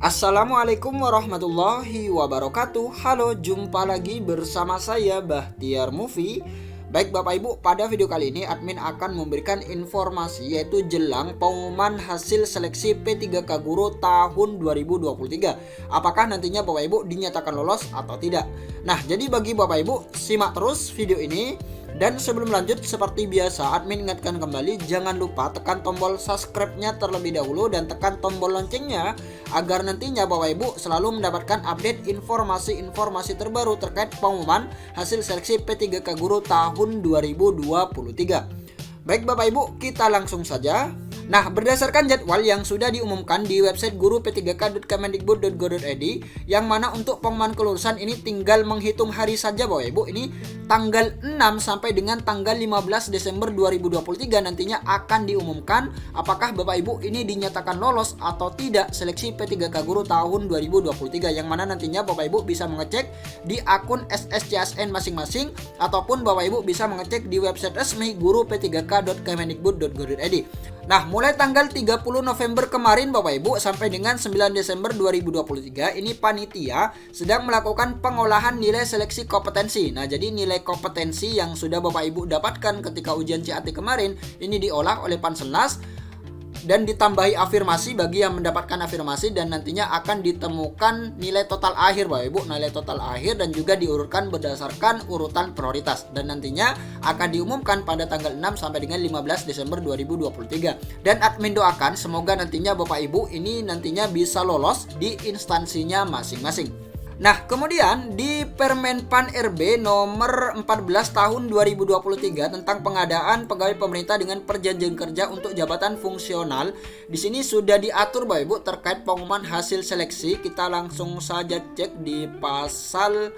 Assalamualaikum warahmatullahi wabarakatuh. Halo, jumpa lagi bersama saya Bahtiar Movie. Baik Bapak Ibu, pada video kali ini admin akan memberikan informasi yaitu jelang pengumuman hasil seleksi P3K Guru tahun 2023. Apakah nantinya Bapak Ibu dinyatakan lolos atau tidak? Nah, jadi bagi Bapak Ibu, simak terus video ini. Dan sebelum lanjut, seperti biasa admin ingatkan kembali, jangan lupa tekan tombol subscribe-nya terlebih dahulu dan tekan tombol loncengnya agar nantinya Bapak Ibu selalu mendapatkan update informasi-informasi terbaru terkait pengumuman hasil seleksi P3K Guru tahun 2023. Baik Bapak Ibu, kita langsung saja. Nah, berdasarkan jadwal yang sudah diumumkan di website guru p3k.kemendikbud.go.id, yang mana untuk pengumuman kelulusan ini tinggal menghitung hari saja Bapak Ibu. Ini tanggal 6 sampai dengan tanggal 15 Desember 2023 nantinya akan diumumkan apakah Bapak Ibu ini dinyatakan lolos atau tidak seleksi P3K Guru tahun 2023, yang mana nantinya Bapak Ibu bisa mengecek di akun SSCSN masing-masing ataupun Bapak Ibu bisa mengecek di website resmi guru p3k.kemendikbud.go.id. Nah, mulai tanggal 30 November kemarin Bapak Ibu sampai dengan 9 Desember 2023 ini panitia sedang melakukan pengolahan nilai seleksi kompetensi. Nah, jadi nilai kompetensi yang sudah Bapak Ibu dapatkan ketika ujian CAT kemarin ini diolah oleh Panselnas dan ditambahi afirmasi bagi yang mendapatkan afirmasi, dan nantinya akan ditemukan nilai total akhir Bapak Ibu, nilai total akhir, dan juga diurutkan berdasarkan urutan prioritas, dan nantinya akan diumumkan pada tanggal 6 sampai dengan 15 Desember 2023. Dan admin doakan semoga nantinya Bapak Ibu ini nantinya bisa lolos di instansinya masing-masing. Nah, kemudian di Permenpan RB nomor 14 tahun 2023 tentang pengadaan pegawai pemerintah dengan perjanjian kerja untuk jabatan fungsional, di sini sudah diatur Bapak Ibu terkait pengumuman hasil seleksi. Kita langsung saja cek di pasal.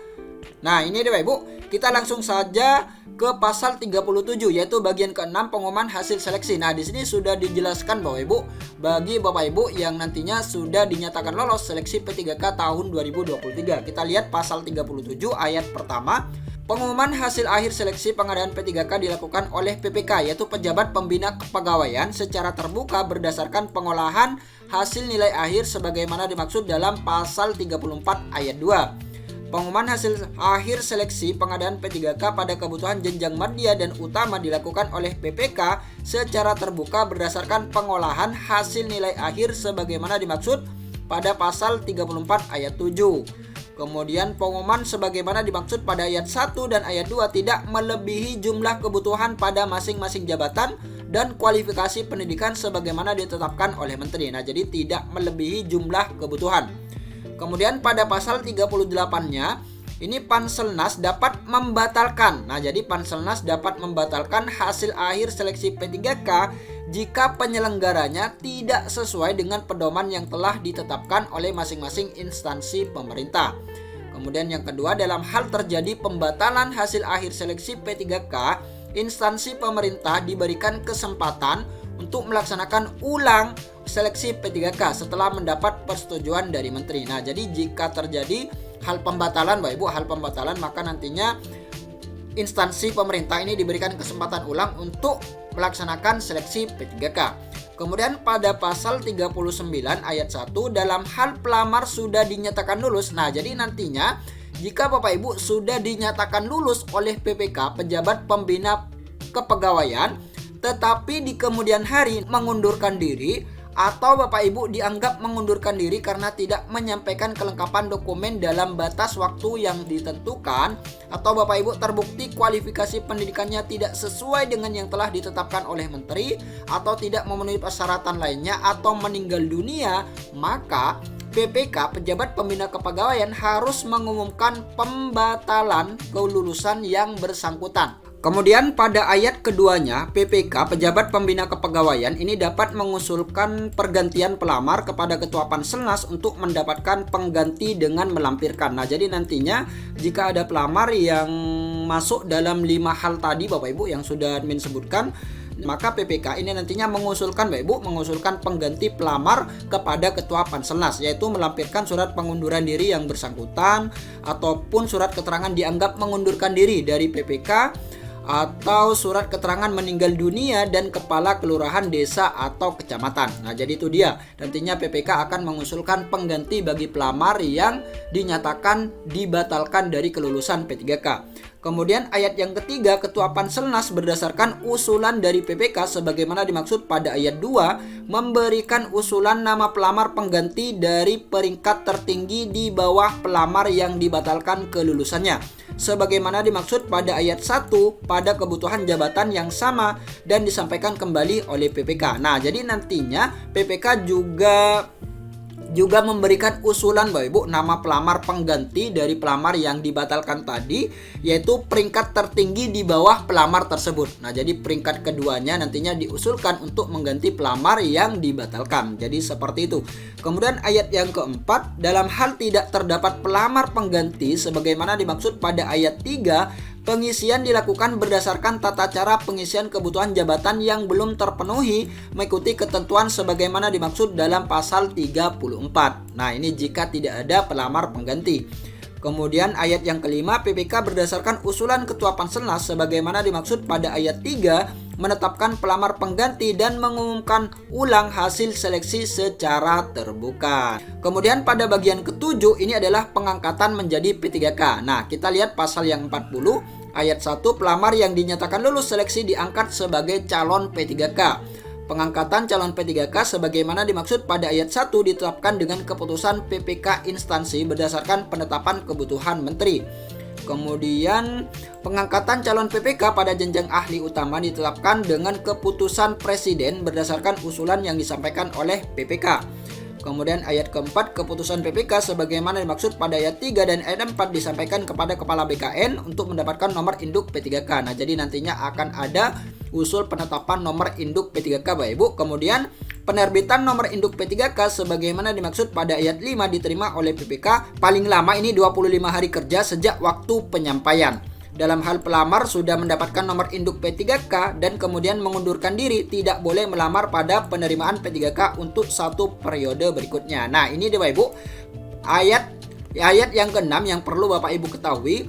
Nah, ini deh Bapak Ibu, kita langsung saja ke pasal 37 yaitu bagian ke-6 pengumuman hasil seleksi. Nah, di sini sudah dijelaskan Bapak Ibu bagi Bapak Ibu yang nantinya sudah dinyatakan lolos seleksi P3K tahun 2023. Kita lihat pasal 37 ayat pertama. Pengumuman hasil akhir seleksi pengadaan P3K dilakukan oleh PPK yaitu pejabat pembina kepegawaian secara terbuka berdasarkan pengolahan hasil nilai akhir sebagaimana dimaksud dalam pasal 34 ayat 2. Pengumuman hasil akhir seleksi pengadaan P3K pada kebutuhan jenjang madya dan utama dilakukan oleh PPK secara terbuka berdasarkan pengolahan hasil nilai akhir sebagaimana dimaksud pada pasal 34 ayat 7. Kemudian pengumuman sebagaimana dimaksud pada ayat 1 dan ayat 2 tidak melebihi jumlah kebutuhan pada masing-masing jabatan dan kualifikasi pendidikan sebagaimana ditetapkan oleh menteri. Nah, jadi tidak melebihi jumlah kebutuhan. Kemudian pada pasal 38-nya ini Panselnas dapat membatalkan. Nah, jadi Panselnas dapat membatalkan hasil akhir seleksi P3K jika penyelenggaranya tidak sesuai dengan pedoman yang telah ditetapkan oleh masing-masing instansi pemerintah. Kemudian yang kedua, dalam hal terjadi pembatalan hasil akhir seleksi P3K, instansi pemerintah diberikan kesempatan untuk melaksanakan ulang seleksi P3K setelah mendapat persetujuan dari menteri. Nah, jadi jika terjadi hal pembatalan Bapak Ibu, hal pembatalan, maka nantinya instansi pemerintah ini diberikan kesempatan ulang untuk melaksanakan seleksi P3K. Kemudian pada pasal 39 ayat 1 dalam hal pelamar sudah dinyatakan lulus. Nah, jadi nantinya jika Bapak Ibu sudah dinyatakan lulus oleh PPK pejabat pembina kepegawaian tetapi di kemudian hari mengundurkan diri atau Bapak Ibu dianggap mengundurkan diri karena tidak menyampaikan kelengkapan dokumen dalam batas waktu yang ditentukan, atau Bapak Ibu terbukti kualifikasi pendidikannya tidak sesuai dengan yang telah ditetapkan oleh menteri atau tidak memenuhi persyaratan lainnya atau meninggal dunia, maka PPK pejabat pembina kepegawaian harus mengumumkan pembatalan kelulusan yang bersangkutan. Kemudian pada ayat keduanya, PPK pejabat pembina kepegawaian ini dapat mengusulkan pergantian pelamar kepada Ketua Panselnas untuk mendapatkan pengganti dengan melampirkan. Nah, jadi nantinya jika ada pelamar yang masuk dalam 5 hal tadi Bapak Ibu yang sudah admin sebutkan, maka PPK ini nantinya mengusulkan Bapak Ibu mengusulkan pengganti pelamar kepada Ketua Panselnas, yaitu melampirkan surat pengunduran diri yang bersangkutan ataupun surat keterangan dianggap mengundurkan diri dari PPK atau surat keterangan meninggal dunia dan kepala kelurahan, desa atau kecamatan. Nah, jadi itu dia. Nantinya PPK akan mengusulkan pengganti bagi pelamar yang dinyatakan dibatalkan dari kelulusan P3K. Kemudian ayat yang ketiga, Ketua Panselnas berdasarkan usulan dari PPK sebagaimana dimaksud pada ayat 2 memberikan usulan nama pelamar pengganti dari peringkat tertinggi di bawah pelamar yang dibatalkan kelulusannya sebagaimana dimaksud pada ayat 1 pada kebutuhan jabatan yang sama dan disampaikan kembali oleh PPK. Nah, jadi nantinya PPK juga memberikan usulan Bapak Ibu nama pelamar pengganti dari pelamar yang dibatalkan tadi, yaitu peringkat tertinggi di bawah pelamar tersebut. Nah, jadi peringkat keduanya nantinya diusulkan untuk mengganti pelamar yang dibatalkan. Jadi seperti itu. Kemudian ayat yang keempat, dalam hal tidak terdapat pelamar pengganti sebagaimana dimaksud pada ayat 3, pengisian dilakukan berdasarkan tata cara pengisian kebutuhan jabatan yang belum terpenuhi mengikuti ketentuan sebagaimana dimaksud dalam pasal 34. Nah, ini jika tidak ada pelamar pengganti. Kemudian ayat yang kelima, PPK berdasarkan usulan Ketua Panselnas sebagaimana dimaksud pada ayat 3 menetapkan pelamar pengganti dan mengumumkan ulang hasil seleksi secara terbuka. Kemudian pada bagian ketujuh ini adalah pengangkatan menjadi P3K. Nah, kita lihat pasal yang 40 ayat 1, pelamar yang dinyatakan lulus seleksi diangkat sebagai calon P3K. Pengangkatan calon P3K sebagaimana dimaksud pada ayat 1 ditetapkan dengan keputusan PPK instansi berdasarkan penetapan kebutuhan menteri. Kemudian pengangkatan calon PPK pada jenjang ahli utama ditetapkan dengan keputusan presiden berdasarkan usulan yang disampaikan oleh PPK. Kemudian ayat keempat, keputusan PPK sebagaimana dimaksud pada ayat 3 dan ayat 4 disampaikan kepada Kepala BKN untuk mendapatkan nomor induk P3K. Nah, jadi nantinya akan ada usul penetapan nomor induk P3K Bapak Ibu. Kemudian penerbitan nomor induk P3K sebagaimana dimaksud pada ayat 5 diterima oleh PPK paling lama ini 25 hari kerja sejak waktu penyampaian. Dalam hal pelamar sudah mendapatkan nomor induk P3K dan kemudian mengundurkan diri, tidak boleh melamar pada penerimaan P3K untuk satu periode berikutnya. Nah, ini Bapak Ibu ayat yang ke-6 yang perlu Bapak Ibu ketahui.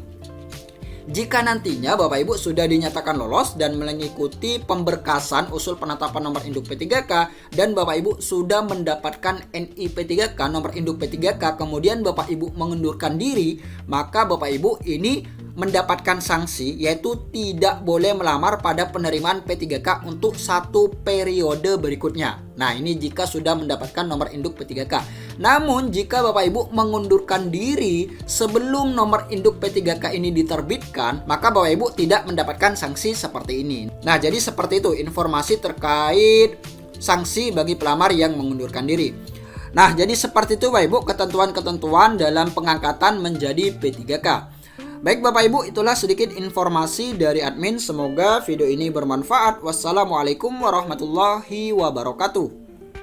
Jika nantinya Bapak Ibu sudah dinyatakan lolos dan mengikuti pemberkasan usul penetapan nomor induk P3K dan Bapak Ibu sudah mendapatkan NI P3K, nomor induk P3K, kemudian Bapak Ibu mengundurkan diri, maka Bapak Ibu ini mendapatkan sanksi yaitu tidak boleh melamar pada penerimaan P3K untuk satu periode berikutnya. Nah, ini jika sudah mendapatkan nomor induk P3K. Namun jika Bapak Ibu mengundurkan diri sebelum nomor induk P3K ini diterbitkan, maka Bapak Ibu tidak mendapatkan sanksi seperti ini. Nah, jadi seperti itu informasi terkait sanksi bagi pelamar yang mengundurkan diri. Nah, jadi seperti itu Bapak Ibu ketentuan-ketentuan dalam pengangkatan menjadi P3K. Baik Bapak Ibu, itulah sedikit informasi dari admin. Semoga video ini bermanfaat. Wassalamualaikum warahmatullahi wabarakatuh.